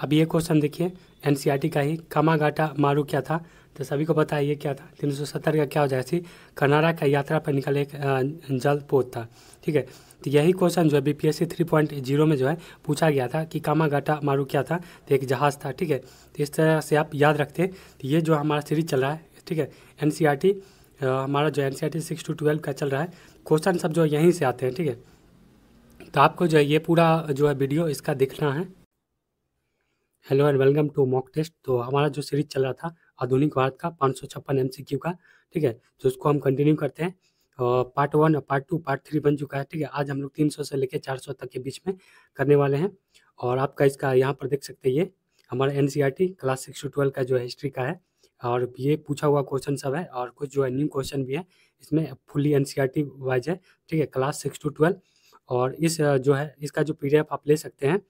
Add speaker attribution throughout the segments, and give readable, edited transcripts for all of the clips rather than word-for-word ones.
Speaker 1: अब ये क्वेश्चन देखिए एनसीईआरटी का ही, कामागाटा मारू क्या था? तो सभी को पता है ये क्या था। 370 का क्या हो जाएगा सी, कनाडा का यात्रा पर निकल एक जल पोत था। ठीक है, तो यही क्वेश्चन जो है बीपीएससी 3.0 में जो है पूछा गया था कि कामागाटा मारू क्या था? तो एक जहाज़ था। ठीक है, तो इस तरह से आप याद रखते हैं। तो ये जो हमारा सीरीज चल रहा है, ठीक है, एनसीईआरटी हमारा जो एनसीईआरटी 6 to 12 का चल रहा है, क्वेश्चन सब जो यहीं से आते हैं। ठीक है, तो आपको जो है ये पूरा जो है वीडियो इसका देखना है। Hello and welcome to mock test. तो हमारा जो सीरीज चल रहा था आधुनिक भारत का 556 एमसीक्यू का, ठीक है, तो उसको हम कंटिन्यू करते हैं। पार्ट 1, पार्ट 2, पार्ट 3 बन चुका है। ठीक है, आज हम लोग 300 से लेकर 400 तक के बीच में करने वाले हैं। और आपका इसका यहाँ पर देख सकते हैं, ये हमारा एनसीईआरटी क्लास 6 to 12 का जो है हिस्ट्री का है। और ये पूछा हुआ क्वेश्चन सब है और कुछ जो है न्यू क्वेश्चन भी है इसमें, फुल्ली एनसीईआरटी वाइज है। ठीक है, क्लास 6 to 12। और इस जो है इसका जो पीडीएफ आप ले सकते हैं,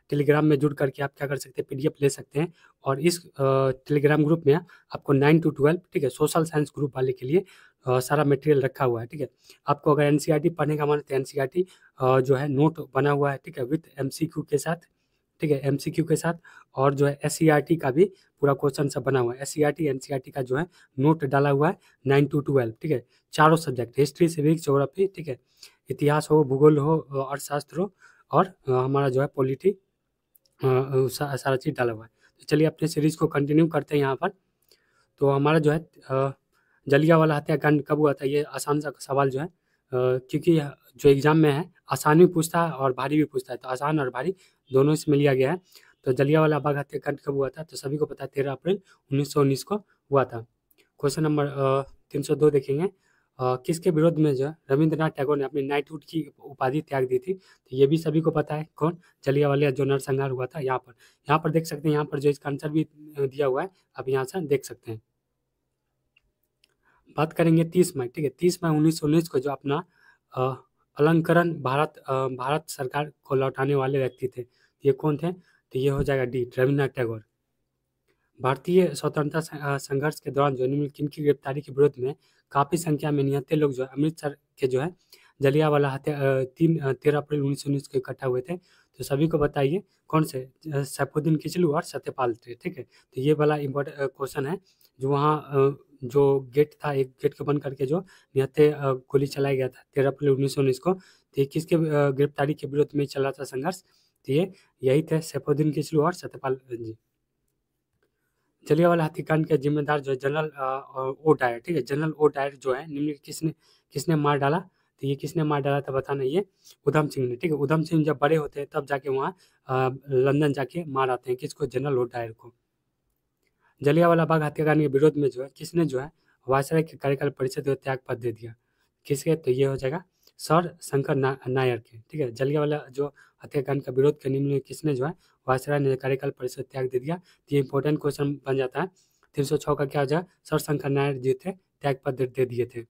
Speaker 1: टेलीग्राम में जुड़ करके आप क्या कर सकते हैं, पीडीएफ ले सकते हैं। और इस टेलीग्राम ग्रुप में आपको 9 to 12, ठीक है, सोशल साइंस ग्रुप वाले के लिए सारा मटेरियल रखा हुआ है। ठीक है, आपको अगर एनसीईआरटी पढ़ने का मन है तो एनसीईआरटी जो है नोट बना हुआ है। ठीक है, विथ एमसीक्यू के साथ। ठीक है, एमसीक्यू के साथ। और जो है एससीईआरटी का भी पूरा क्वेश्चन सब बना हुआ है। एससीईआरटी एनसीईआरटी का जो है नोट डाला हुआ है 9 to 12। ठीक है, चारों सब्जेक्ट, हिस्ट्री, सिविक्स, ज्योग्राफी, ठीक है, इतिहास हो, भूगोल हो, अर्थशास्त्र हो, और हमारा जो है पॉलिटी, सारा चीज़ डाला हुआ है। तो चलिए अपने सीरीज को कंटिन्यू करते हैं यहाँ पर। तो हमारा जो है जलियांवाला हत्याकांड कब हुआ था, ये आसान सा सवाल जो है, क्योंकि जो एग्जाम में है आसान भी पूछता है और भारी भी पूछता है, तो आसान और भारी दोनों इसमें लिया गया है। तो जलियांवाला बाग हत्याकांड कब हुआ था? तो सभी को पता है 13 अप्रैल 1919 को हुआ था। क्वेश्चन नंबर 302 देखेंगे। किसके विरोध में जो है रविंद्रनाथ टैगोर ने अपनी नाइटहुड की उपाधि त्याग दी थी? तो ये भी सभी को पता है, कौन? जलियांवाला जो नरसंहार हुआ था। यहाँ पर देख सकते हैं, यहाँ पर जो इसका आंसर भी दिया हुआ है, आप यहाँ से देख सकते हैं। बात करेंगे 30 मई। ठीक है, 30 मई 1919 को जो अपना अलंकरण भारत सरकार को लौटाने वाले व्यक्ति थे, ये कौन थे? तो ये हो जाएगा डी, रविन्द्रनाथ टैगोर। भारतीय स्वतंत्रता संघर्ष के दौरान जो निम्नलिखित की गिरफ्तारी के विरोध में काफ़ी संख्या में निहत्थे लोग जो है अमृतसर के जो है जलियांवाला हत्या 13 अप्रैल 1919 को इकट्ठा हुए थे। तो सभी को बताइए कौन से? सैफुद्दीन किचलू और सत्यपाल थे। ठीक है, तो ये वाला इम्पोर्टेंट क्वेश्चन है। जो वहाँ जो गेट था, एक गेट को बंद करके जो निहत्थे गोली चलाया गया था 13 अप्रैल 1919 को, तो ये किसके गिरफ्तारी के विरोध में चला था संघर्ष? तो ये यही थे, सैफुद्दीन किचलू और सत्यपाल जी। जलियांवाला हत्याकांड के जिम्मेदार जो है जनरल ओ डायर। ठीक है, जनरल ओ डायर जो है निम्न किसने किसने मार डाला? तो ये किसने मार डाला था बताना, ये उधम सिंह ने। ठीक है, उधम सिंह जब बड़े होते हैं तब जाके वहाँ लंदन जाके मार आते हैं, किसको? जनरल ओ डायर को। जलियांवाला बाग हत्याकांड के विरोध में जो है किसने जो है वायसराय के कार्यकाल परिषद को त्याग पत्र दे दिया? किसके? तो ये हो जाएगा सर शंकर नायर के। ठीक है, जलियांवाला जो हत्याकांड का विरोध करने में किसने जो है वायसराय ने कार्यकाल परिषद त्याग दे दिया? तो ये इंपॉर्टेंट क्वेश्चन बन जाता है। 306 का क्या हो जाएगा? सर शंकर नायर जी थे, त्याग पत्र दे दिए थे।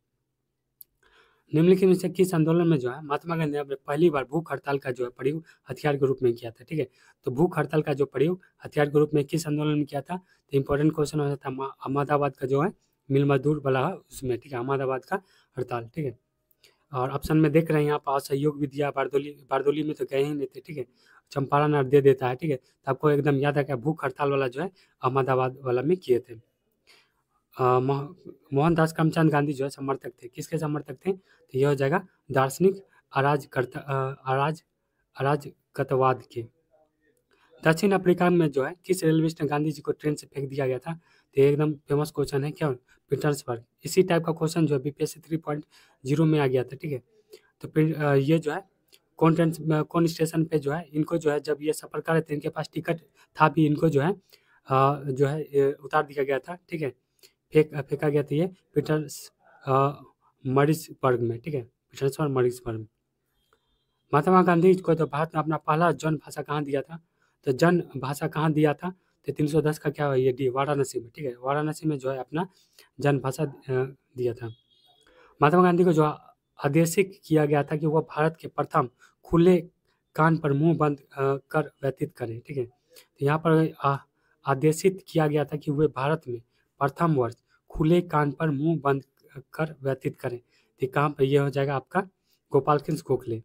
Speaker 1: निम्नलिखित में से किस आंदोलन में जो है महात्मा गांधी ने पहली बार भूख हड़ताल का जो है प्रयोग हथियार के रूप में किया था? ठीक है, तो भूख हड़ताल का जो प्रयोग हथियार के रूप में किस आंदोलन में किया था? तो इंपॉर्टेंट क्वेश्चन हो जाता है अहमदाबाद का जो है मिल मजदूर वाला है उसमें। ठीक है, अहमदाबाद का हड़ताल। ठीक है, और ऑप्शन में देख रहे हैं यहाँ पर असहयोग भी दिया, बारदोली, बारदोली में तो गए ही नहीं थे। ठीक है, चंपारण और दे देता है। ठीक है, तो आपको एकदम याद है क्या भूख हड़ताल वाला जो है अहमदाबाद वाला में किए थे। मोहनदास करमचंद गांधी जो है समर्थक थे, किसके समर्थक थे? तो यह हो जाएगा दार्शनिक अराजकतावाद के। दक्षिण अफ्रीका में जो है किस रेलवे स्टेशन गांधी जी को ट्रेन से फेंक दिया गया था? तो ये एकदम फेमस क्वेश्चन है, क्या? पीटर्सबर्ग। इसी टाइप का क्वेश्चन जो है बीपीएससी 3.0 में आ गया था। ठीक है, तो फिर ये जो है कौन स्टेशन पे जो है इनको जो है जब ये सफ़र कर रहे थे, इनके पास टिकट था भी, इनको जो है उतार दिया गया था। ठीक है, फेंका गया था ये मरीजबर्ग में। ठीक है, पीटर्सबर्ग मरीजबर्ग। महात्मा गांधी को तो भारत में अपना पहला जन भाषा कहाँ दिया था? तो जन भाषा कहाँ दिया था? तो 310 का क्या है, ये डी, वाराणसी में। ठीक है, वाराणसी में जो है अपना जन भाषा दिया था। महात्मा गांधी को जो आदेशित किया गया था कि वह भारत के प्रथम खुले कान पर मुंह बंद कर व्यतीत करें। ठीक है, तो यहाँ पर आदेशित किया गया था कि वे भारत में प्रथम वर्ष खुले कान पर मुंह बंद कर व्यतीत करें। तो कहाँ पर यह हो जाएगा आपका? गोपाल कृष्ण गोखले।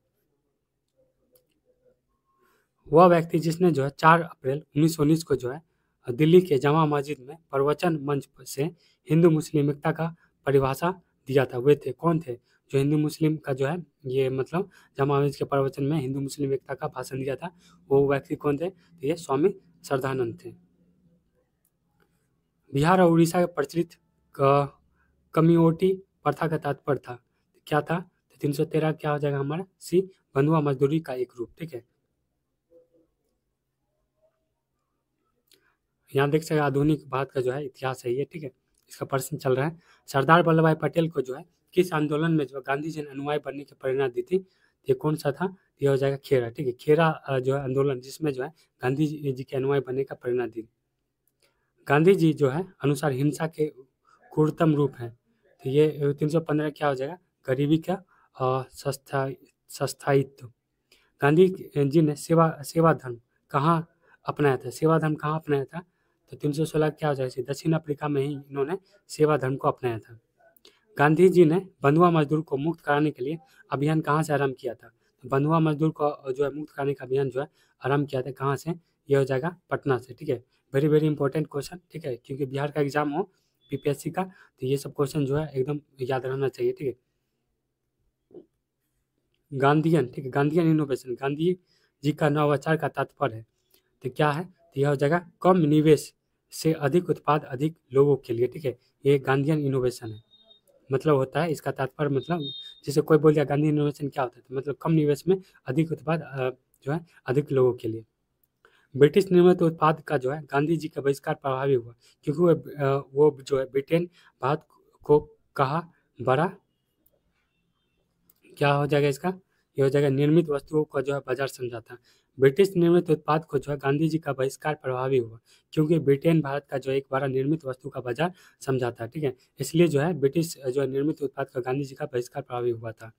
Speaker 1: वह व्यक्ति जिसने जो है 4 अप्रैल 1919 को जो है दिल्ली के जामा मस्जिद में प्रवचन मंच से हिंदू मुस्लिम एकता का परिभाषा दिया था। वे थे कौन थे जो हिंदू मुस्लिम का जो है ये मतलब जामा मस्जिद के प्रवचन में हिंदू मुस्लिम एकता का भाषण दिया था, वो व्यक्ति कौन थे? तो ये स्वामी श्रद्धानंद थे। बिहार और उड़ीसा के प्रचलित कम्युनिटी प्रथा का तात्पर्य था क्या था? तो 313 क्या हो जाएगा हमारा? सी, बंधुआ मजदूरी का एक रूप। ठीक है, यहाँ देख सकते आधुनिक भारत का जो है इतिहास है ये। ठीक है, इसका प्रश्न चल रहा है। सरदार वल्लभ भाई पटेल को जो है किस आंदोलन में जो गांधी जी ने अनुयायी बनने की प्रेरणा दी थी? ये कौन सा था? ये हो जाएगा खेरा। ठीक है, खेरा जो है आंदोलन जिसमें जो है गांधी जी के अनुयायी बनने का प्रेरणा दी। गांधी जी जो है अनुसार हिंसा के क्रूरतम रूप है, तो ये 315 क्या हो जाएगा? गरीबी का सस्थायित्व। गांधी जी ने सेवा धर्म कहाँ अपनाया था? सेवा धर्म कहाँ अपनाया था? तो 316 क्या हो जाएगा? दक्षिण अफ्रीका में ही इन्होंने सेवा धर्म को अपनाया था। गांधी जी ने बंधुआ मजदूर को मुक्त कराने के लिए अभियान कहाँ से आरंभ किया था? तो बंधुआ मजदूर को जो है मुक्त कराने का अभियान जो है आरंभ किया था कहाँ से? ये हो जाएगा पटना से। ठीक है, वेरी वेरी इंपॉर्टेंट क्वेश्चन। ठीक है, क्योंकि बिहार का एग्जाम हो बीपीएससी का, तो ये सब क्वेश्चन जो है एकदम याद रहना चाहिए। ठीक है, गांधीयन। ठीक है, गांधीयन इनोवेशन, गांधी जी का नवाचार का तात्पर्य है तो क्या है? तो यह हो जाएगा कम निवेश से अधिक उत्पाद अधिक लोगों के लिए। ठीक है, ये गांधीयन इनोवेशन है, मतलब होता है इसका तात्पर्य, मतलब जैसे कोई बोल दिया गांधी इनोवेशन क्या होता है, तो मतलब कम निवेश में अधिक उत्पाद जो है अधिक लोगों के लिए। ब्रिटिश निर्मित उत्पाद का जो है गांधी जी का बहिष्कार प्रभावी हुआ क्योंकि वो जो है ब्रिटेन भारत को कहा बड़ा, क्या हो जाएगा इसका? ये हो जाएगा निर्मित वस्तुओं का जो है बाजार समझा था। ब्रिटिश निर्मित उत्पाद को जो है गांधी जी का बहिष्कार प्रभावी हुआ क्योंकि ब्रिटेन भारत का जो एक बड़ा निर्मित वस्तु का बाजार समझा था। ठीक है, इसलिए जो है ब्रिटिश जो है निर्मित उत्पाद का गांधी जी का बहिष्कार प्रभावी हुआ था।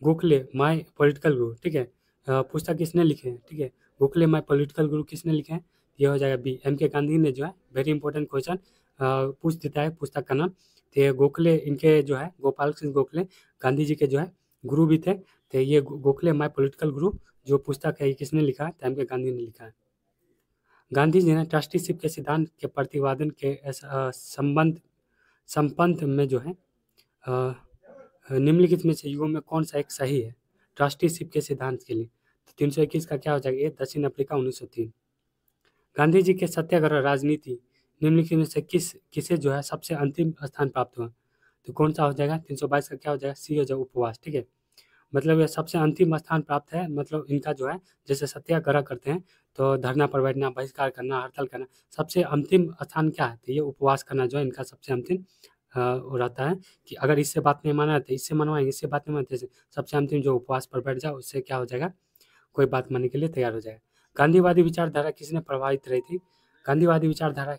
Speaker 1: गोखले माय पॉलिटिकल गुरु। ठीक है, पुस्तक किसने लिखे हैं? ठीक है, गोखले माय पॉलिटिकल गुरु किसने लिखे हैं? ये हो जाएगा बी, एम के गांधी ने जो है वेरी इंपॉर्टेंट क्वेश्चन पूछ देता है पुस्तक का नाम। तो ये गोखले इनके जो है गोपाल सिंह गोखले गांधी जी के जो है गुरु भी थे। तो ये गोखले माय पॉलिटिकल गुरु जो पुस्तक है ये किसने लिखा है? तो एम के गांधी ने लिखा है। गांधी जी ने ट्रस्टीशिप के सिद्धांत के प्रतिपादन के संबंध में जो है निम्नलिखित में से युगों में कौन सा एक सही है ट्रस्टीशिप के सिद्धांत के लिए? तो 321 का क्या हो जाएगा? ये दक्षिण अफ्रीका 1903। गांधी जी के सत्याग्रह राजनीति निम्नलिखित में से किसे जो है सबसे अंतिम स्थान प्राप्त हुआ? तो कौन सा हो जाएगा? 322 का क्या हो जाएगा? सी हो जाएगा उपवास। ठीक है, मतलब ये सबसे अंतिम स्थान प्राप्त है, मतलब इनका जो है जैसे सत्याग्रह करते हैं तो धरना पर बैठना, बहिष्कार करना, हड़ताल करना, सबसे अंतिम स्थान क्या है? तो ये उपवास करना जो है इनका सबसे अंतिम वो रहता है कि अगर इससे बात नहीं माना तो इससे मनवाएंगे, इससे बात नहीं मानते सबसे अंतिम जो उपवास पर बैठ जाए उससे क्या हो जाएगा? कोई बात मानने के लिए तैयार हो जाएगा। गांधीवादी विचारधारा किसने प्रभावित रही थी? गांधीवादी विचारधारा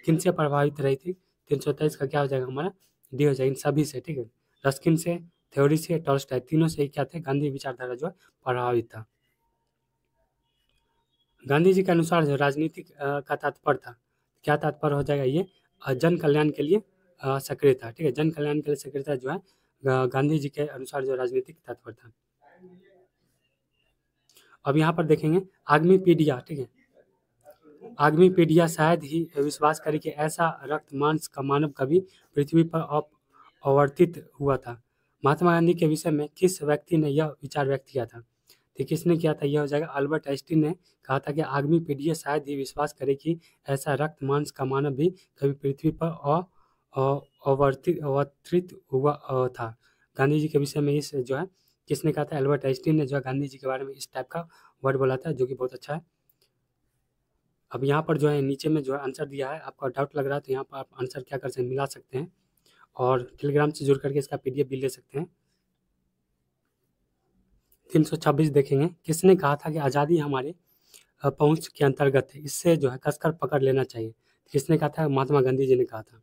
Speaker 1: किन से प्रभावित रही थी? 323 का क्या हो जाएगा हमारा? डी हो जाएगा इन सभी से। ठीक है, रस्किन से, थ्योरी से, टॉल्स्टॉय, तीनों से क्या थे? गांधी विचारधारा जो प्रभावित था। गांधी जी के अनुसार जो राजनीतिक का तात्पर्य था, क्या तात्पर्य हो जाएगा? ये जन कल्याण के लिए सक्रिय था। ठीक है, जन कल्याण के लिए सक्रियता जो है गांधी जी के अनुसार जो राजनीतिक तात्पर्य था। अब यहाँ पर देखेंगे आगमी पीढ़िया। ठीक है, आगमी पीढ़िया शायद ही विश्वास करे कि ऐसा रक्त मांस का मानव कभी पृथ्वी पर अवर्तित हुआ था। महात्मा गांधी के विषय में किस व्यक्ति ने यह विचार व्यक्त किया था? तो किसने किया था? यह हो जाएगा अल्बर्ट आइंस्टीन ने कहा था कि आगामी पीढ़ी शायद ही विश्वास करे कि ऐसा रक्त मांस का मानव भी कभी पृथ्वी पर अवतरित हुआ था। गांधी जी के विषय में इस जो है किसने कहा था? अल्बर्ट आइंस्टीन ने जो है गांधी जी के बारे में इस टाइप का वर्ड बोला था, जो कि बहुत अच्छा है। अब यहाँ पर जो है नीचे में जो है आंसर दिया है, आपका डाउट लग रहा है तो यहाँ पर आप आंसर क्या कर सकते हैं, मिला सकते हैं और टेलीग्राम से जुड़ करके इसका पीडीएफ भी ले सकते हैं। 326 देखेंगे, किसने कहा था कि आज़ादी हमारे पहुंच के अंतर्गत है, इससे जो है कसकर पकड़ लेना चाहिए? किसने कहा था? महात्मा गांधी जी ने कहा था।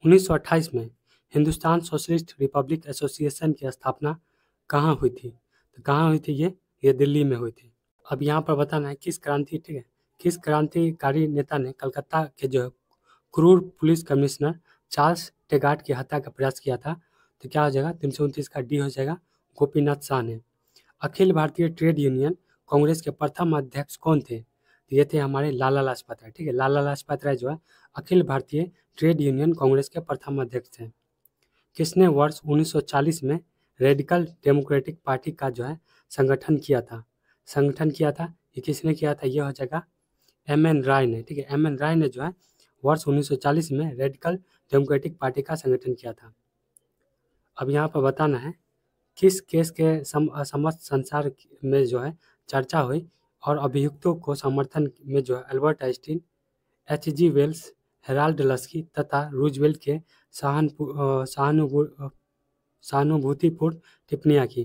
Speaker 1: 1928 में हिंदुस्तान सोशलिस्ट रिपब्लिक एसोसिएशन की स्थापना कहाँ हुई थी? तो कहाँ हुई थी? ये दिल्ली में हुई थी। अब यहाँ पर बताना है किस क्रांति, ठीक है, किस क्रांतिकारी नेता ने कलकत्ता के जो है क्रूर पुलिस कमिश्नर चार्ल्स टेगार्ट की हत्या का प्रयास किया था? तो क्या हो जाएगा? 329 का डी हो जाएगा, गोपीनाथ शाह ने। अखिल भारतीय ट्रेड यूनियन कांग्रेस के प्रथम अध्यक्ष कौन थे? तो ये थे हमारे लाला लाजपत राय। ठीक है, लाला लाजपत राय जो है अखिल भारतीय ट्रेड यूनियन कांग्रेस के प्रथम अध्यक्ष थे। किसने वर्ष 1940 में रेडिकल डेमोक्रेटिक पार्टी का जो है संगठन किया था? ये किसने किया था? ये हो जाएगा एम.एन. राय ने। ठीक है, एम.एन. राय ने जो है वर्ष 1940 में रेडिकल डेमोक्रेटिक पार्टी का संगठन किया था। अब यहाँ पर बताना है किस केस के समस्त संसार में जो है चर्चा हुई और अभियुक्तों को समर्थन में जो है Albert Einstein, H.G. Wells, Harold Laski तथा रूजवेल्ट के सहानुभूतिपूर्ण टिप्पणियाँ की।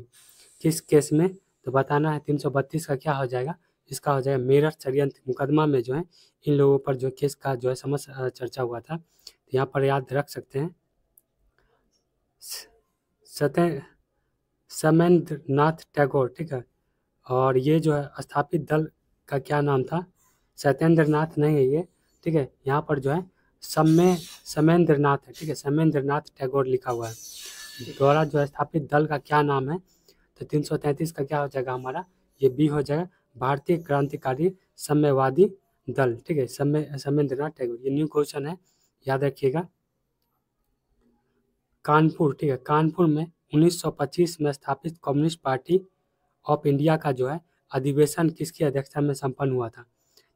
Speaker 1: किस केस में? तो बताना है 332 का क्या हो जाएगा? इसका हो जाएगा मेरठ षड्यंत्र मुकदमा में जो है इन लोगों पर जो केस का जो है समस्त चर्चा हुआ था। तो यहाँ पर याद रख सकते हैं सत्येंद्रनाथ टैगोर। ठीक है, और ये जो है स्थापित दल का क्या नाम था? सत्येंद्रनाथ नहीं है ये। ठीक है, यहाँ पर जो है समेंद्रनाथ है। ठीक है, समेंद्रनाथ टैगोर लिखा हुआ है। द्वारा जो है स्थापित दल का क्या नाम है? तो 333 का क्या हो जाएगा हमारा? ये बी हो जाएगा, भारतीय क्रांतिकारी साम्यवादी दल। ठीक है, समेंद्रनाथ टैगोर। ये न्यू क्वेश्चन है, याद रखिएगा। कानपुर, ठीक है, कानपुर में 1925 में स्थापित कम्युनिस्ट पार्टी ऑफ इंडिया का जो है अधिवेशन किसकी अध्यक्षता में संपन्न हुआ था?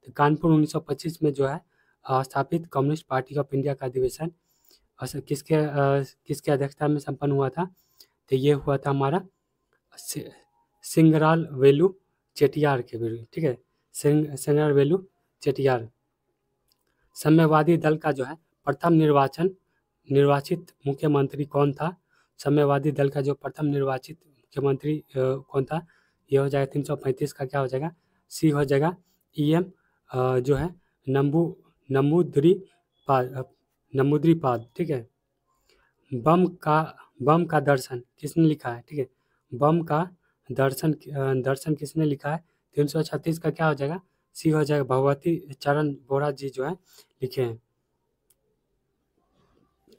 Speaker 1: तो कानपुर 1925 में जो है स्थापित कम्युनिस्ट पार्टी ऑफ इंडिया का अधिवेशन किसके अध्यक्षता में संपन्न हुआ था? तो ये हुआ था हमारा सिंगराल वेलु चेटियार के विरुद्ध। ठीक है, सिंगराल वेलु चेटियार। साम्यवादी दल का जो है प्रथम निर्वाचित मुख्यमंत्री कौन था? साम्यवादी दल का जो प्रथम निर्वाचित मुख्यमंत्री कौन था? ये हो जाएगा 335 का क्या हो जाएगा? सी हो जाएगा E.M. जो है नमूद्रीपाद। ठीक है, बम का दर्शन किसने लिखा है? ठीक है, बम का दर्शन किसने लिखा है? 336 का क्या हो जाएगा? सी हो जाएगा भगवती चरण बोरा जी जो है लिखे हैं।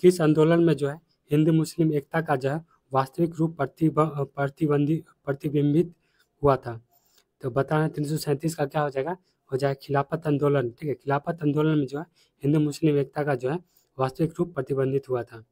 Speaker 1: किस आंदोलन में जो है हिंदू मुस्लिम एकता का जो है वास्तविक रूप प्रतिबिंबित हुआ था? तो बताना 337 का क्या हो जाएगा? हो जाएगा खिलाफत आंदोलन। ठीक है, खिलाफत आंदोलन में जो है हिंदू मुस्लिम एकता का जो है वास्तविक रूप प्रतिबंधित हुआ था।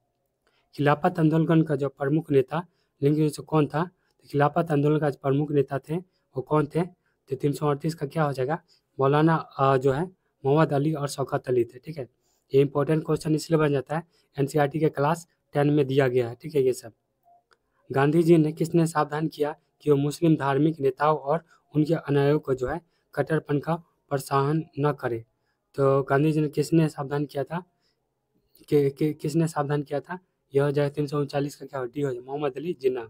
Speaker 1: खिलाफत आंदोलन का जो प्रमुख नेता कौन था? तो खिलाफत आंदोलन का प्रमुख नेता थे वो कौन थे? तो 338 का क्या हो जाएगा? मौलाना जो है मोहम्मद अली और शौकत अली थे। ठीक है, ये इंपॉर्टेंट क्वेश्चन इसलिए बन जाता है, NCERT के क्लास 10 में दिया गया है। ठीक है, ये सब गांधी जी ने किसने सावधान किया कि वो मुस्लिम धार्मिक नेताओं और उनके अनुयायियों को जो है कट्टरपन का प्रोत्साहन न करे? तो गांधी जी ने किसने सावधान किया था? किसने सावधान किया था? यह हो जाएगा 339 का क्या हो? डी हो जाएगा मोहम्मद अली जिन्ना।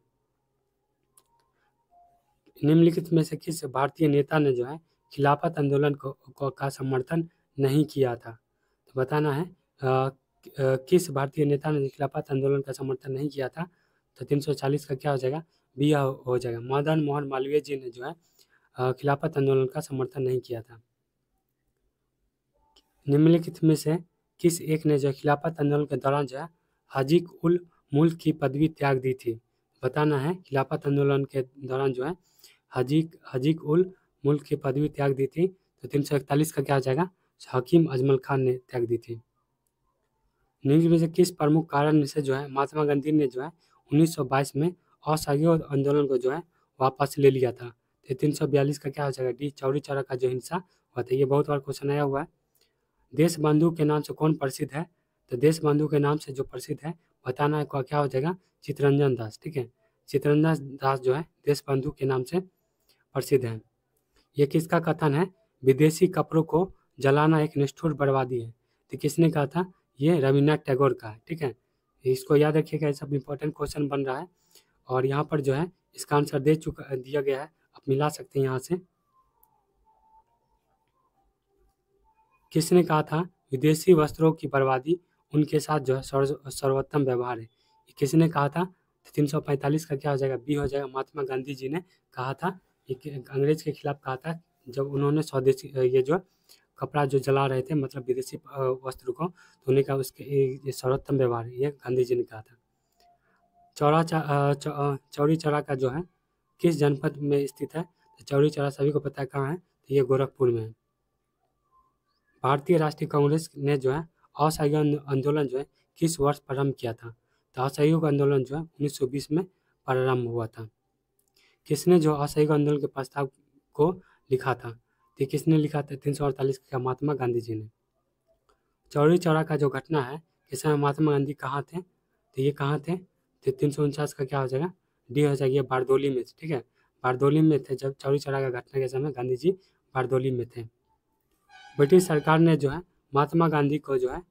Speaker 1: निम्नलिखित में से किस भारतीय नेता ने जो है खिलाफत आंदोलन का समर्थन नहीं किया था? तो बताना है किस भारतीय नेता ने खिलाफत आंदोलन का समर्थन नहीं किया था? तो 340 का क्या हो जाएगा? बी हो जाएगा मदन मोहन मालवीय जी ने जो है खिलाफत आंदोलन का समर्थन नहीं किया था। निम्नलिखित में से किस एक ने जो खिलाफत आंदोलन के दौरान जो है हाजिक उल मुल्क की पदवी त्याग दी थी? बताना है खिलाफत आंदोलन के दौरान जो है हाजिक उल मुल्क की पदवी त्याग दी थी। तो 341 का क्या हो जाएगा? हकीम अजमल खान ने त्याग दी थी। निम्न में से किस प्रमुख कारण से जो है महात्मा गांधी ने जो है 1922 में असहयोग आंदोलन को जो है वापस ले लिया था? तो 342 का क्या हो जाएगा? डी चौरी चौरा का जो हिंसा हुआ था। ये बहुत बार क्वेश्चन आया हुआ है। देश बंधु के नाम से कौन प्रसिद्ध है? तो देश बंधु के नाम से जो प्रसिद्ध है बताना है क्या हो जाएगा? चित्तरंजन दास। ठीक है, चित्तरंजन दास जो है देश बंधु के नाम से प्रसिद्ध है। ये किसका कथन है? विदेशी कपड़ों को जलाना एक निष्ठुर बर्बादी है। तो किसने कहा था? ये रविन्द्रनाथ टैगोर का है। ठीक है, इसको याद रखिएगा, ये सब इंपॉर्टेंट क्वेश्चन बन रहा है। और यहाँ पर जो है इसका आंसर दिया गया है, आप मिला सकते हैं यहाँ से। किसने कहा था विदेशी वस्त्रों की बर्बादी उनके साथ जो है सर्वोत्तम व्यवहार है? ये किसने कहा था? तो 345 का क्या हो जाएगा? बी हो जाएगा महात्मा गांधी जी ने कहा था, अंग्रेज के खिलाफ कहा था जब उन्होंने स्वदेशी ये जो कपड़ा जो जला रहे थे, मतलब विदेशी वस्त्र को, तो उन्हें कहा उसके ये सर्वोत्तम व्यवहार है, ये गांधी जी ने कहा था। चौरी चौरा का जो है किस जनपद में स्थित है? तो चौरी चौरा सभी को पता है कहाँ है, तो ये गोरखपुर में है। भारतीय राष्ट्रीय कांग्रेस ने जो है असहयोग आंदोलन जो है किस वर्ष प्रारंभ किया था? तो असहयोग आंदोलन जो है 1920 में प्रारंभ हुआ था। किसने जो असहयोग आंदोलन के प्रस्ताव को लिखा था? तो किसने लिखा था? 348 का महात्मा गांधी जी ने। चौरी चौरा का जो घटना है, इस समय महात्मा गांधी कहाँ थे? तो ये कहाँ थे? तो 349 का क्या हो जाएगा? डी हो जाएगा। ये बारदोली में थे, ठीक है, बारदोली में थे जब चौरी चौरा का घटना के समय गांधी जी बारदोली में थे। ब्रिटिश सरकार ने जो है महात्मा गांधी को जो है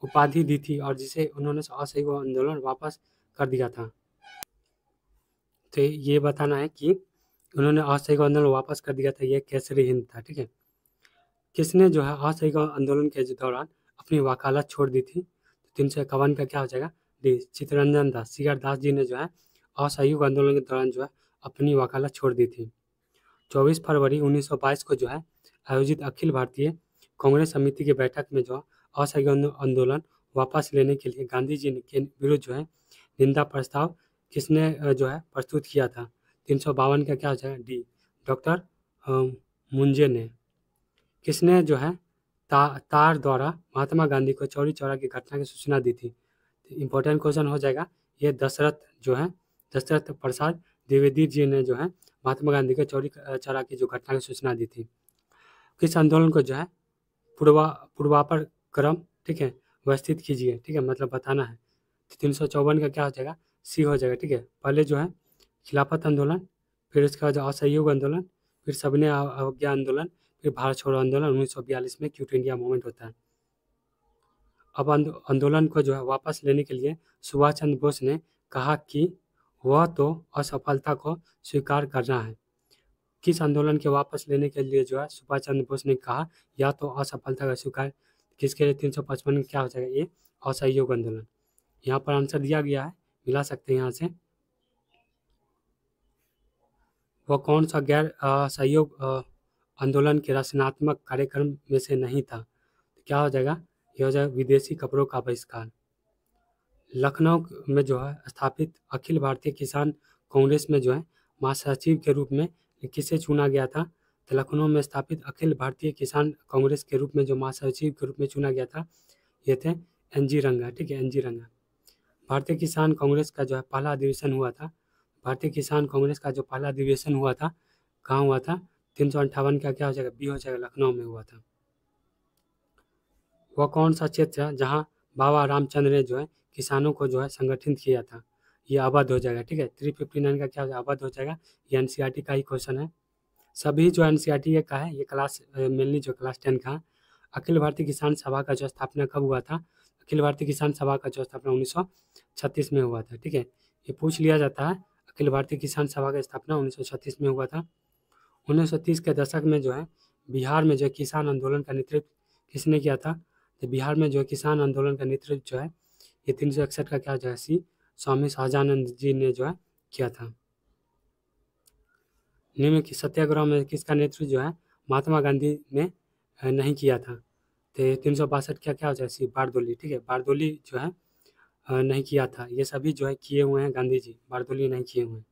Speaker 1: उपाधि दी थी और जिसे उन्होंने असहयोग आंदोलन वापस कर दिया था। तो ये बताना है कि उन्होंने असहयोग आंदोलन वापस कर दिया था, ये केसरी हिंद था, ठीक है। किसने जो है असहयोग आंदोलन के दौरान अपनी वकालत छोड़ दी थी? तो 351 का क्या हो जाएगा? D, Chittaranjan Das. C R Das ji ने जो है असहयोग आंदोलन के दौरान जो है अपनी वकालत छोड़ दी थी। 24 फरवरी 1922 को जो है आयोजित अखिल भारतीय कांग्रेस समिति की बैठक में जो असहयोग आंदोलन वापस लेने के लिए गांधी जी के विरुद्ध जो है निंदा प्रस्ताव किसने जो है प्रस्तुत किया था? 352 का क्या हो जाएगा? डी, डॉक्टर मुंजे ने। किसने जो है तार द्वारा महात्मा गांधी को चौरी चौरा की घटना की सूचना दी थी? इम्पोर्टेंट क्वेश्चन हो जाएगा ये। दशरथ प्रसाद द्विवेदी जी ने जो है महात्मा गांधी को चौरी चौरा की जो घटना की सूचना दी थी। किस आंदोलन को जो है पूर्वापर क्रम, ठीक है, व्यवस्थित कीजिए, ठीक है, मतलब बताना है। 354 का क्या हो जाएगा? सी हो जाएगा, ठीक है। पहले जो है खिलाफत आंदोलन, फिर उसके बाद असहयोग आंदोलन, फिर सबने अवज्ञा आंदोलन, फिर भारत छोड़ो आंदोलन 1942 में क्विट इंडिया मूवमेंट होता है। अब आंदोलन को जो है वापस लेने के लिए सुभाष चंद्र बोस ने कहा कि वह तो असफलता को स्वीकार करना है। किस आंदोलन के वापस लेने के लिए जो है सुभाष चंद्र बोस ने कहा या तो असफलता का स्वीकार, किसके लिए? 355 क्या हो जाएगा? ये असहयोग आंदोलन। यहाँ पर आंसर दिया गया है, मिला सकते हैं यहाँ से। वह कौन सा गैर सहयोग आंदोलन के रचनात्मक कार्यक्रम में से नहीं था? तो क्या हो जाएगा? यह हो जाएगा विदेशी कपड़ों का बहिष्कार। लखनऊ में जो है स्थापित अखिल भारतीय किसान कांग्रेस में जो है महासचिव के रूप में किसे चुना गया था? तो लखनऊ में स्थापित अखिल भारतीय किसान कांग्रेस के रूप में जो महासचिव के रूप में चुना गया था, ये थे NG रंगा, ठीक है, NG रंगा। भारतीय किसान कांग्रेस का जो है पहला अधिवेशन हुआ था, भारतीय किसान कांग्रेस का जो पहला अधिवेशन हुआ था कहाँ हुआ था? 358 का क्या हो जाएगा? बी हो जाएगा, लखनऊ में हुआ था। वह कौन सा क्षेत्र है जहाँ बाबा रामचंद्र ने जो है किसानों को जो है संगठित किया था? ये अवध हो जाएगा, ठीक है। 359 का क्या हो जाएगा? अवध हो जाएगा। ये NCERT का ही क्वेश्चन है। सभी जो NCERT का है ये क्लास मेनली जो क्लास 10 का। अखिल भारतीय किसान सभा का जो स्थापना कब हुआ था? अखिल भारतीय किसान सभा का जो स्थापना 1936 में हुआ था, ठीक है। ये पूछ लिया जाता है, अखिल भारतीय किसान सभा का स्थापना 1936 में हुआ था। 1930 के दशक में जो है बिहार में जो है किसान आंदोलन का नेतृत्व किसने किया था? तो बिहार में जो है किसान आंदोलन का नेतृत्व जो है ये 361 का क्या हो जाएगा? सी, स्वामी शाहजानंद जी ने जो है किया था। निम्न की सत्याग्रह में किसका नेतृत्व जो है महात्मा गांधी ने नहीं किया था? तो 362 का क्या हो जाएगा? सी, बारदोली, ठीक है, बारदोली जो है नहीं किया था। ये सभी जो है किए हुए हैं गांधी जी, बारदोली नहीं किए हुए हैं।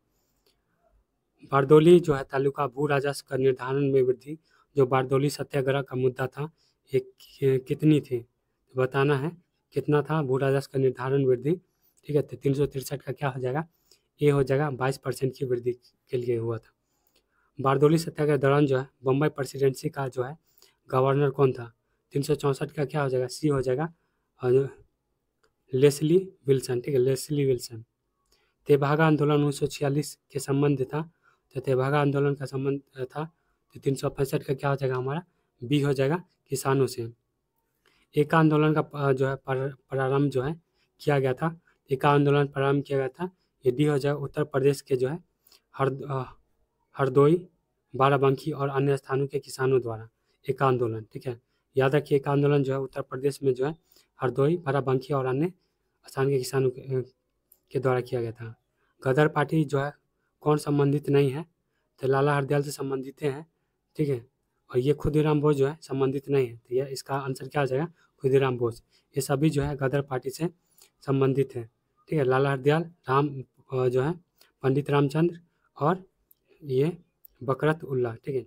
Speaker 1: बारदोली जो है तालुका भू राजस्व का निर्धारण में वृद्धि, जो बारदोली सत्याग्रह का मुद्दा था, ये कितनी थी? तो बताना है कितना था भू राजस्व का निर्धारण वृद्धि, ठीक है। तो 363 का क्या हो जाएगा? ये हो जाएगा 22% की वृद्धि के लिए हुआ था। बारदोली सत्याग्रह के दौरान जो है बम्बई प्रेसिडेंसी का जो है गवर्नर कौन था? 364 का क्या हो जाएगा? सी हो जाएगा, लेस्ली विल्सन, ठीक है, लेस्ली विल्सन। तेभागा आंदोलन 1946 के संबंध था, तो तेभागा आंदोलन का संबंध था, तो 365 का क्या हो जाएगा हमारा? बी हो जाएगा, किसानों से। एका आंदोलन का जो है प्रारंभ जो है किया गया था, एका आंदोलन प्रारंभ किया गया था, ये डी हो जाएगा, उत्तर प्रदेश के जो है हरदोई, बाराबंकी और अन्य स्थानों के किसानों द्वारा एका आंदोलन, ठीक है। याद रखिए एका आंदोलन जो है उत्तर प्रदेश में जो है हरदोई, बाराबंकी और अन्य स्थान के किसानों के द्वारा किया गया था। गदर पार्टी जो है कौन संबंधित नहीं है? तो लाला हरदयाल से संबंधित हैं, ठीक है, और ये खुदीराम बोस जो है संबंधित नहीं है, तो यह इसका आंसर क्या आ जाएगा? खुदीराम बोस। ये सभी जो है गदर पार्टी से संबंधित है, ठीक है। लाला हरदयाल, राम जो है पंडित रामचंद्र और ये बकरत उल्लाह, ठीक है।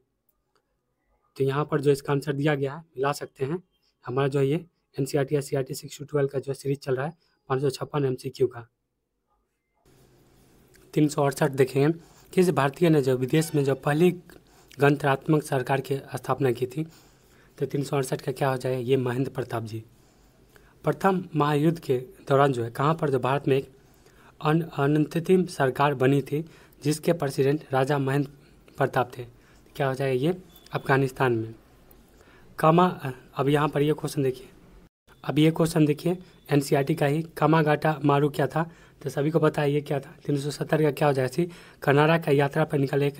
Speaker 1: तो यहाँ पर जो इसका आंसर दिया गया है मिला सकते हैं। हमारा जो ये NCERT या CERT 6 to 12 का जो सीरीज चल रहा है 556 MCQ का। 368 देखेंगे, किस भारतीय ने जो विदेश में जो पहली गणतंत्रात्मक सरकार की स्थापना की थी। तो 368 का क्या हो जाएगा, ये महेंद्र प्रताप जी। प्रथम महायुद्ध के दौरान जो है कहाँ पर जो भारत में एक अनंतिम सरकार बनी थी जिसके प्रेसिडेंट राजा महेंद्र प्रताप थे। क्या हो जाएगा, ये अफगानिस्तान में। अब यहाँ पर ये क्वेश्चन देखिए, अब ये क्वेश्चन देखिए NCERT का ही, कामागाटा मारू क्या था। तो सभी को पता है ये क्या था। 370 का क्या हो जाएगा, कनाडा का यात्रा पर निकल एक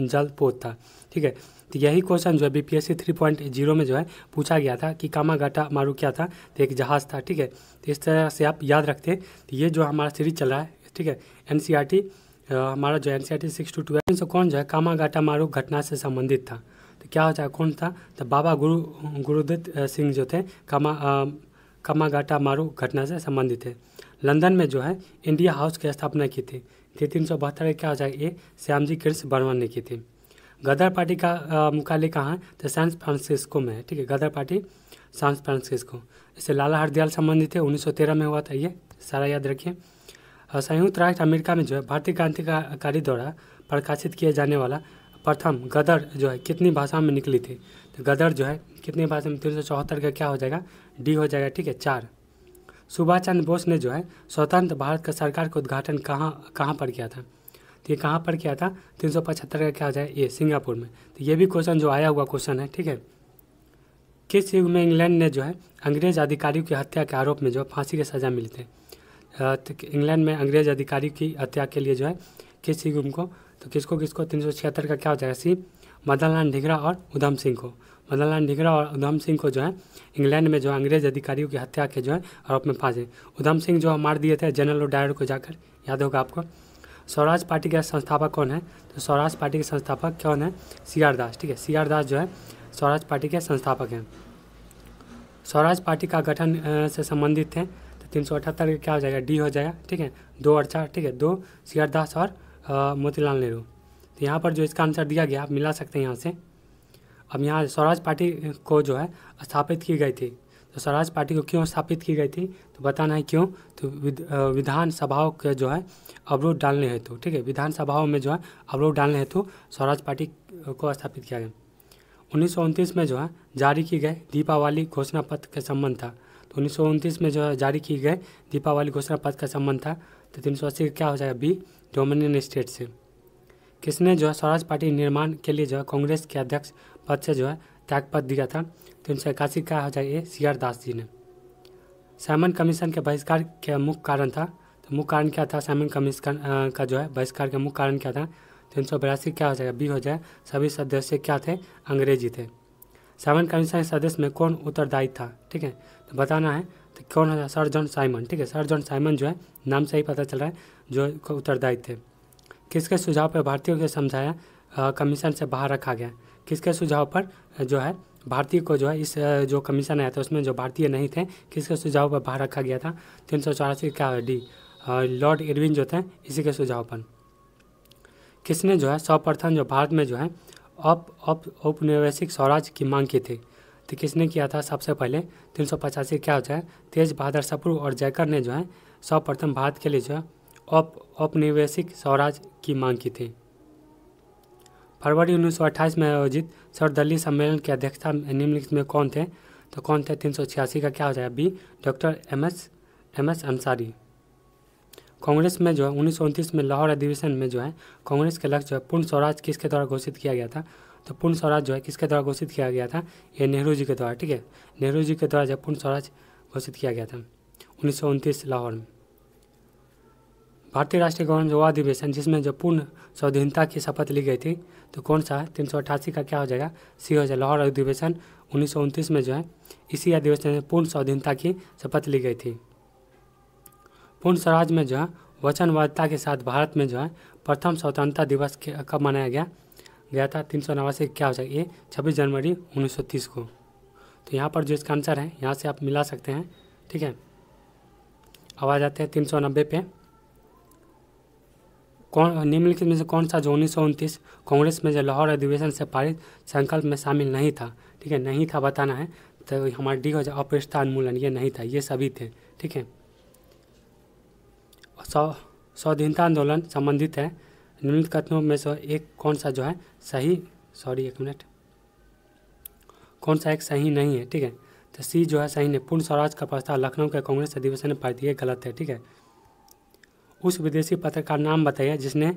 Speaker 1: जल पोत था, ठीक है। तो यही क्वेश्चन जो है BPSC 3.0 में जो है पूछा गया था कि कामागाटा मारू क्या था। तो एक जहाज़ था, ठीक है। तो इस तरह से आप याद रखते। तो ये जो हमारा सीरीज चल रहा है, ठीक है, NCERT हमारा जो NCERT 6 to 12 से कौन जो है कामागाटा मारू घटना से संबंधित था। तो क्या हो जाए, कौन था। तो बाबा गुरुदत्त सिंह जो थे कामागाटा मारू घटना से संबंधित थे। लंदन में जो है इंडिया हाउस की स्थापना की थी। 372 क्या हो जाएगा, ये श्यामजी कृष्ण बर्मन ने की थी। गदर पार्टी का मुख्यालय कहाँ है। तो सैन फ्रांसिस्को में है, ठीक है। गदर पार्टी सैन फ्रांसिस्को। इससे लाला हरदयाल संबंधित है, 1913 में हुआ था, ये सारा याद रखिए। संयुक्त राष्ट्र अमेरिका में जो है भारतीय क्रांतिकारी द्वारा प्रकाशित किए जाने वाला प्रथम गदर जो है कितनी भाषा में निकली थी। तो गदर जो है कितनी भाषा में, 374 का क्या हो जाएगा, डी हो जाएगा, ठीक है, 4। सुभाष चंद्र बोस ने जो है स्वतंत्र भारत का सरकार का उद्घाटन कहाँ पर किया था। तो ये कहाँ पर किया था। 375 का क्या हो जाएगा, ये सिंगापुर में। तो ये भी क्वेश्चन जो आया हुआ क्वेश्चन है, ठीक है। किस युग में इंग्लैंड ने जो है अंग्रेज अधिकारियों की हत्या के आरोप में जो फांसी की सज़ा मिली थी। तो इंग्लैंड में अंग्रेज अधिकारी की हत्या के लिए जो है किस युग को, तो किसको 376 का क्या हो जाएगा, सी मदनलाल ढींगरा और उधम सिंह को। मदनलाल ढींगरा और उधम सिंह को जो है इंग्लैंड में जो अंग्रेज अधिकारियों की हत्या के जो है आरोप में फांसे। उधम सिंह जो मार दिए थे जनरल डायर को जाकर, याद होगा आपको। स्वराज पार्टी के संस्थापक कौन है। तो स्वराज पार्टी के संस्थापक कौन है, CR दास, ठीक है। CR दास जो है स्वराज पार्टी के संस्थापक हैं। स्वराज पार्टी का गठन से संबंधित थे। तो 378 क्या हो जाएगा, डी हो जाएगा, ठीक है। 2 और 4, ठीक है, 2 CR दास और मोतीलाल नेहरू। तो यहाँ पर जो इसका आंसर दिया गया आप मिला सकते हैं यहाँ से। अब यहाँ स्वराज पार्टी को जो है स्थापित की गई थी। तो स्वराज पार्टी को क्यों स्थापित की गई थी, तो बताना है क्यों। तो विधान सभाओं के जो है अवरोध डालने हेतु, ठीक है, विधान सभाओं में जो है अवरोध डालने हेतु स्वराज पार्टी को स्थापित किया गया। 1929 में जो है जारी की गई दीपावली घोषणा पत्र का संबंध था। तो 1929 में जो है जारी की गई दीपावली घोषणा पत्र का संबंध था। तो 380 क्या हो जाएगा, बी डोमिनियन स्टेट से। किसने जो है स्वराज पार्टी निर्माण के लिए जो है कांग्रेस के अध्यक्ष पद से जो है त्यागपत्र दिया था। 381 क्या हो जाएगा, CR दास जी ने। साइमन कमीशन के बहिष्कार के मुख्य कारण था। तो मुख्य कारण क्या था, साइमन कमीशन का जो है बहिष्कार का मुख्य कारण क्या था। 382 क्या हो जाएगा, बी हो जाए, सभी सदस्य क्या थे, अंग्रेजी थे। साइमन कमीशन के सदस्य में कौन उत्तरदायी था, ठीक है, तो बताना है। तो कौन है, सर जॉन साइमन, ठीक है। सर जॉन साइमन जो है नाम से ही पता चल रहा है जो उत्तरदायी थे। किसके सुझाव पर भारतीयों को समझाया कमीशन से बाहर रखा गया। किसके सुझाव पर जो है भारतीय को जो है इस जो कमीशन आया था उसमें जो भारतीय नहीं थे, किसके सुझाव पर बाहर रखा गया था। 384 क्या है, डी लॉर्ड इरविन जो थे इसी के सुझाव पर। किसने जो है सर्वप्रथम जो भारत में जो है औपनिवेशिक स्वराज की मांग की थी। तो किसने किया था सबसे पहले। 385 क्या हो जाए, तेज बहादुर सप्रू और जयकर ने जो है सर्वप्रथम भारत के लिए जो है औपनिवेशिक स्वराज की मांग की थी। फरवरी 1928 में आयोजित सर्वदलीय सम्मेलन की अध्यक्षता निम्नलिखित में कौन थे। तो कौन थे, 386 का क्या हो जाएगा, B doctor M S Ansari. Congress में जो है 1929 में लाहौर अधिवेशन में जो है कांग्रेस के लक्ष्य जो है पूर्ण स्वराज किसके द्वारा घोषित किया गया था। तो पूर्ण स्वराज जो है किसके द्वारा घोषित किया गया था, ये नेहरू जी के द्वारा, ठीक है। नेहरू जी के द्वारा जब पूर्ण स्वराज घोषित किया गया था 1929 लाहौर में। भारतीय राष्ट्रीय कांग्रेस युवा अधिवेशन जिसमें जो पूर्ण स्वाधीनता की शपथ ली गई थी, तो कौन सा है, 388 का क्या हो जाएगा, सी हो जाएगा। लाहौर अधिवेशन 1929 में जो है इसी अधिवेशन में पूर्ण स्वाधीनता की शपथ ली गई थी। पूर्ण स्वराज में जो है वचनबद्धता के साथ भारत में जो है प्रथम स्वतंत्रता दिवस कब मनाया गया था। 389 क्या हो जाएगा, ये 26 जनवरी 1930 को। तो यहाँ पर जो इसका आंसर है यहाँ से आप मिला सकते हैं, ठीक है। अब आ जाते हैं 390 पे। कौन निम्नलिखित में से कौन सा जो 1929 कांग्रेस में जो लाहौर अधिवेशन से पारित संकल्प में शामिल नहीं था, ठीक है, नहीं था बताना है। तो हमारा डी हो जाए अपृष्ठता उन्मूलन, ये नहीं था, ये सभी थे, ठीक है। स्वाधीनता आंदोलन संबंधित है, निम्नलिखित कथनों में से एक कौन सा जो है सही, एक मिनट, कौन सा एक सही नहीं है, ठीक है। तो सी जो है सही नहीं, पूर्ण स्वराज का प्रस्ताव लखनऊ के कांग्रेस अधिवेशन में पारित, ये गलत है, ठीक है। उस विदेशी पत्रकार नाम बताइए जिसने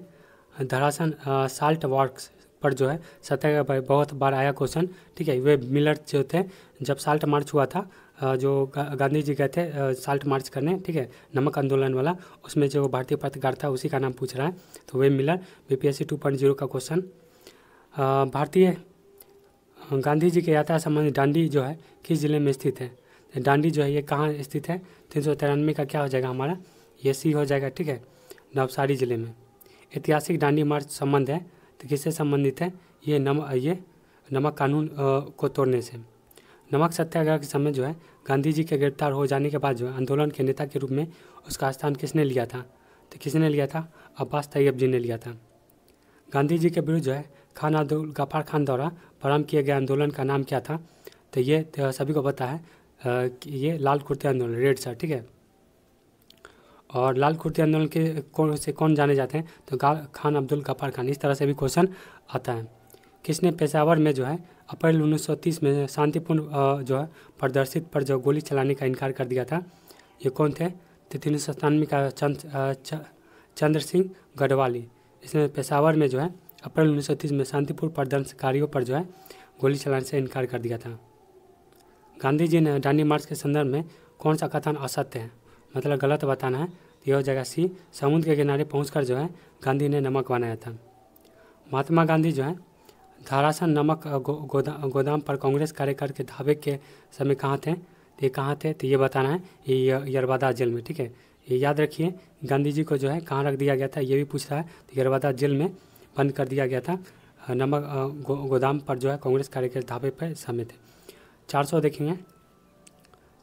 Speaker 1: धरासन साल्ट वर्क्स पर जो है सत्याग्रह पर बहुत बार आया क्वेश्चन, ठीक है। वे मिलर जो थे, जब साल्ट मार्च हुआ था, जो गांधी जी गए थे साल्ट मार्च करने, ठीक है, नमक आंदोलन वाला, उसमें जो भारतीय पत्रकार था उसी का नाम पूछ रहा है। तो वे मिलर, BPSC 2.0 का क्वेश्चन। भारतीय गांधी जी के यात्रा संबंधी डांडी जो है किस जिले में स्थित है? डांडी जो है ये कहाँ स्थित है? 393 का क्या हो जाएगा हमारा, ये सी हो जाएगा, ठीक है, नवसारी जिले में। ऐतिहासिक डांडी मार्च संबंध है तो किससे संबंधित है? ये नमक कानून को तोड़ने से। नमक सत्याग्रह के समय जो है गांधी जी के गिरफ्तार हो जाने के बाद जो है आंदोलन के नेता के रूप में उसका स्थान किसने लिया था? तो किसने लिया था? अब्बास तैयब जी ने लिया था। गांधी जी के विरुद्ध जो है खान अब्दुल गफ्फार खान द्वारा प्रारंभ किए गए आंदोलन का नाम क्या था? तो ये सभी को पता है कि ये लाल कुर्ते आंदोलन, रेड शर्ट, ठीक है। और लाल कुर्ते आंदोलन के कौन जाने जाते हैं? तो खान अब्दुल गफ्फार खान। इस तरह से भी क्वेश्चन आता है। किसने पेशावर में जो है अप्रैल 1930 में शांतिपूर्ण जो है प्रदर्शित पर जो गोली चलाने का इनकार कर दिया था? ये कौन थे? तो 397 का चंद्र सिंह गढ़वाली। इसने पेशावर में जो है अप्रैल 1930 में शांतिपूर्ण प्रदर्शनकारियों पर जो है गोली चलाने से इनकार कर दिया था। गांधी जी ने डांडी मार्च के संदर्भ में कौन सा कथन असत्य है, मतलब गलत बताना है? तो यह हो जाएगा सी, समुद्र के किनारे पहुंचकर जो है गांधी ने नमक बनाया था। महात्मा गांधी जो है धारासन नमक गोदाम पर कांग्रेस कार्यकर्ता के धावे के समय कहाँ थे? तो ये कहाँ थे? तो ये बताना है, ये यरवादा जेल में, ठीक है। ये याद रखिए, गांधी जी को जो है कहाँ रख दिया गया था, ये भी पूछ रहा है। तो यरवादा जेल में बंद कर दिया गया था, नमक गोदाम पर जो है कांग्रेस कार्यकर्ता धावे पर समय थे। 400 देखेंगे,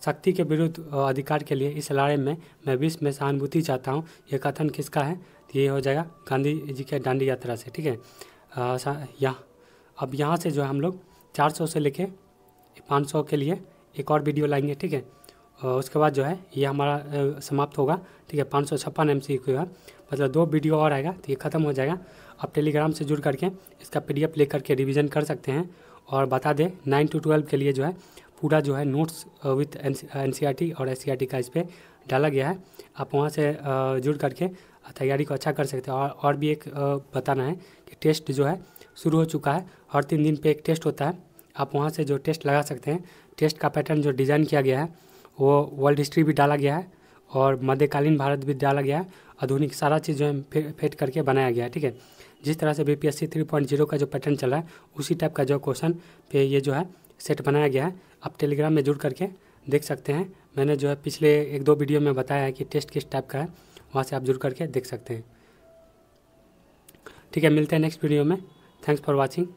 Speaker 1: शक्ति के विरुद्ध अधिकार के लिए इस लड़ाई में मैं विश्व में सहानुभूति चाहता हूँ, ये कथन किसका है? तो ये हो जाएगा गांधी जी के डांडी यात्रा से, ठीक है। अब यहाँ से जो है हम लोग 400 से लेके 500 के लिए एक और वीडियो लाएंगे, ठीक है। उसके बाद जो है ये हमारा समाप्त होगा, ठीक है। 556 MCQ है, मतलब 2 वीडियो और आएगा तो ये ख़त्म हो जाएगा। आप टेलीग्राम से जुड़ करके इसका PDF ले करके रिवीजन कर सकते हैं। और बता दें 9 to 12 के लिए जो है पूरा जो है नोट्स विथ NCERT और SCERT का इस पर डाला गया है। आप वहाँ से जुड़ करके तैयारी को अच्छा कर सकते हैं। और भी एक बताना है कि टेस्ट जो है शुरू हो चुका है, हर 3 दिन पे एक टेस्ट होता है, आप वहाँ से जो टेस्ट लगा सकते हैं। टेस्ट का पैटर्न जो डिज़ाइन किया गया है वो वर्ल्ड हिस्ट्री भी डाला गया है और मध्यकालीन भारत भी डाला गया है, आधुनिक सारा चीज़ जो है फेट करके बनाया गया है, ठीक है। जिस तरह से BPSC 3.0 का जो पैटर्न चला है उसी टाइप का जो क्वेश्चन पे ये जो है सेट बनाया गया है। आप टेलीग्राम में जुड़ करके देख सकते हैं। मैंने जो है पिछले 1-2 वीडियो में बताया है कि टेस्ट किस टाइप का है, वहाँ से आप जुड़ करके देख सकते हैं, ठीक है। मिलते हैं नेक्स्ट वीडियो में। Thanks for watching.